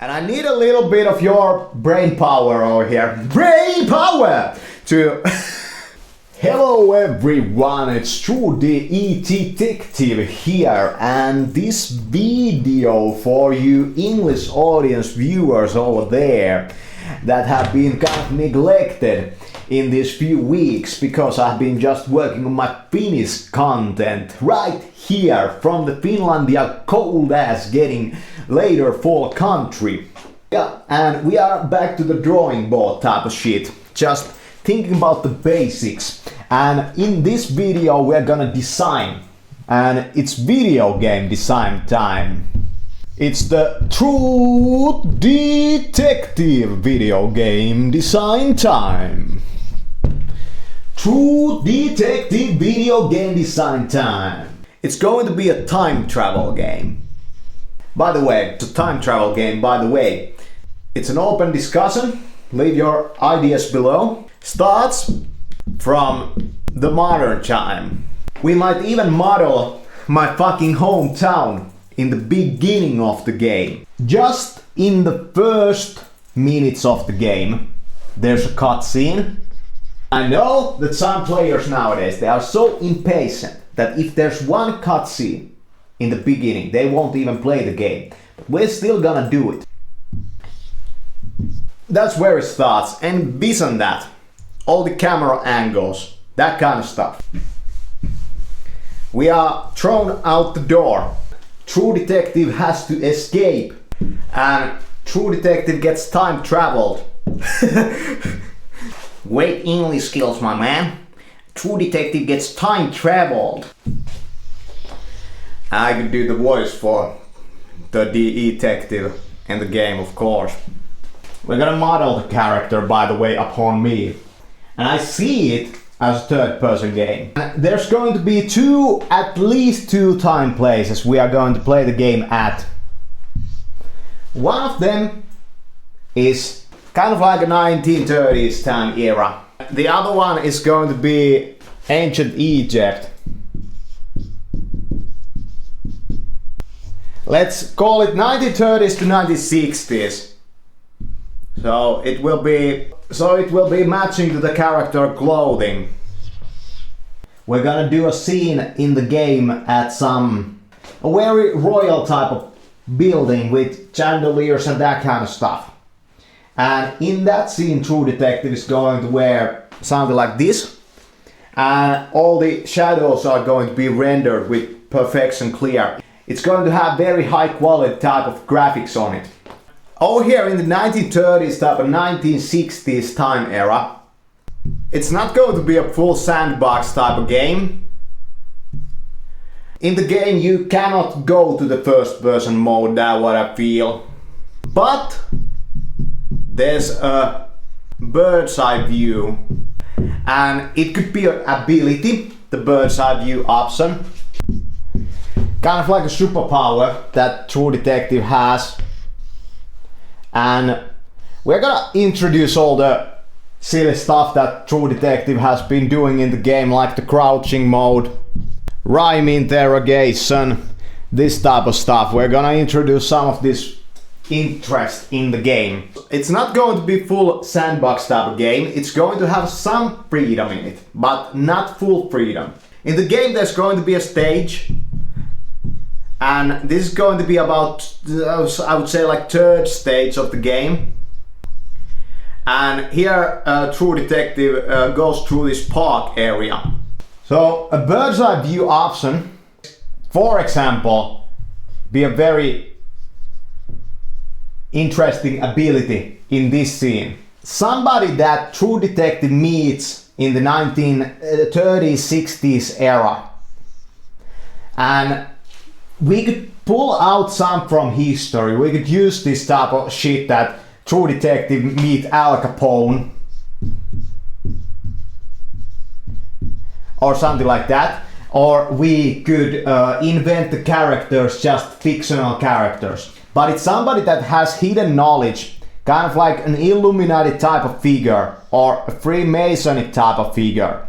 And I need a little bit of your brain power over here. Brain power! To... Hello everyone, it's True the Detective here, and this video for you English audience viewers over there that have been kind of neglected in these few weeks because I've been just working on my Finnish content right here from the Finlandia cold ass getting later fall country. Yeah, and we are back to the drawing board type of shit, just thinking about the basics. And in this video we're gonna design, and it's video game design time. It's the True Detective video game design time. True Detective video game design time. It's going to be a time travel game. By the way, it's a time travel game, by the way. It's an open discussion. Leave your ideas below. Starts from the modern time. We might even model my fucking hometown in the beginning of the game. Just in the first minutes of the game, there's a cutscene. I know that some players nowadays, they are so impatient that if there's one cutscene in the beginning, they won't even play the game. But we're still gonna do it. That's where it starts, and beyond that, all the camera angles, that kind of stuff. We are thrown out the door. True Detective has to escape, and True Detective gets time traveled. Great English skills, my man. True Detective gets time traveled. I could do the voice for the detective in the game, of course. We're gonna model the character, by the way, upon me. And I see it as a third-person game. There's going to be at least two time places we are going to play the game at. One of them is kind of like a 1930s time era. The other one is going to be ancient Egypt. Let's call it 1930s to 1960s. So it will be matching to the character clothing. We're gonna do a scene in the game at a very royal type of building with chandeliers and that kind of stuff. And in that scene, True Detective is going to wear something like this. And all the shadows are going to be rendered with perfection clear. It's going to have very high quality type of graphics on it. Over here in the 1930s type of 1960s time era, it's not going to be a full sandbox type of game. In the game you cannot go to the first person mode, that's what I feel. But there's a bird's eye view, and it could be an ability, the bird's eye view option. Kind of like a superpower that True Detective has. And we're gonna introduce all the silly stuff that True Detective has been doing in the game, like the crouching mode, rhyme interrogation, this type of stuff. We're gonna introduce some of this interest in the game. It's not going to be full sandbox type of game. It's going to have some freedom in it, but not full freedom. In the game there's going to be a stage, and this is going to be about, I would say, like third stage of the game. And here True Detective goes through this park area. So a bird's eye view option, for example, be a very interesting ability in this scene. Somebody that True Detective meets in the 1930s, 60s era. And we could pull out some from history. We could use this type of shit that True Detective meet Al Capone or something like that. Or we could invent the characters, just fictional characters. But it's somebody that has hidden knowledge, kind of like an Illuminati type of figure or a FREEMASONIC type of figure.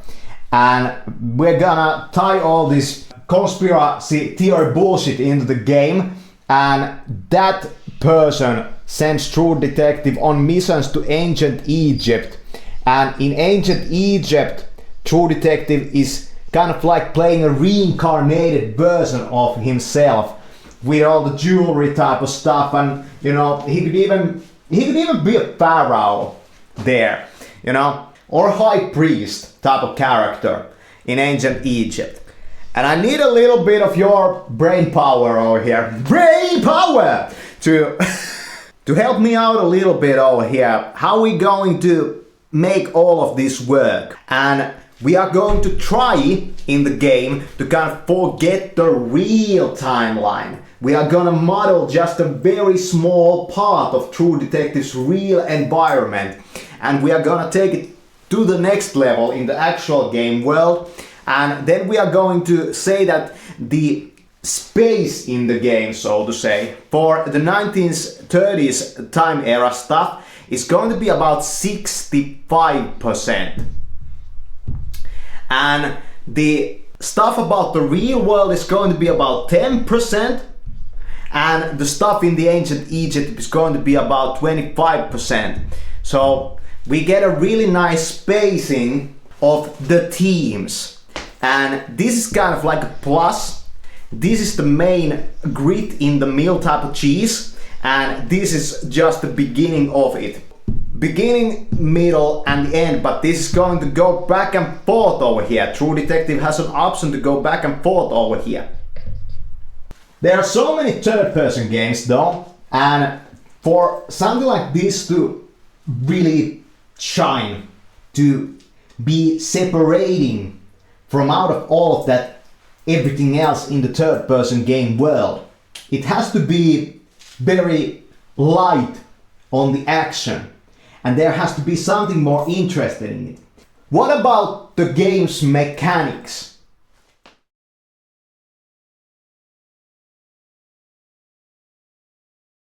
And we're gonna tie all this conspiracy theory bullshit into the game, and that person sends True Detective on missions to ancient Egypt. And in ancient Egypt, True Detective is kind of like playing a reincarnated version of himself with all the jewelry type of stuff, and you know, he could even be a pharaoh there, you know, or high priest type of character in ancient Egypt. And I need a little bit of your brain power over here. Brain power! To to help me out a little bit over here. How are we going to make all of this work? And we are going to try in the game to kind of forget the real timeline. We are gonna model just a very small part of True Detective's real environment. And we are gonna take it to the next level in the actual game world. And then we are going to say that the space in the game, so to say, for the 1930s time era stuff is going to be about 65%. And the stuff about the real world is going to be about 10%. And the stuff in the ancient Egypt is going to be about 25%. So we get a really nice spacing of the teams. And this is kind of like a plus. This is the main grit in the middle type of cheese. And this is just the beginning of it. Beginning, middle and the end, but this is going to go back and forth over here. True Detective has an option to go back and forth over here. There are so many third-person games though, and for something like this to really shine, to be separating from out of all of that everything else in the third-person game world, it has to be very light on the action. And there has to be something more interesting in it. What about the game's mechanics?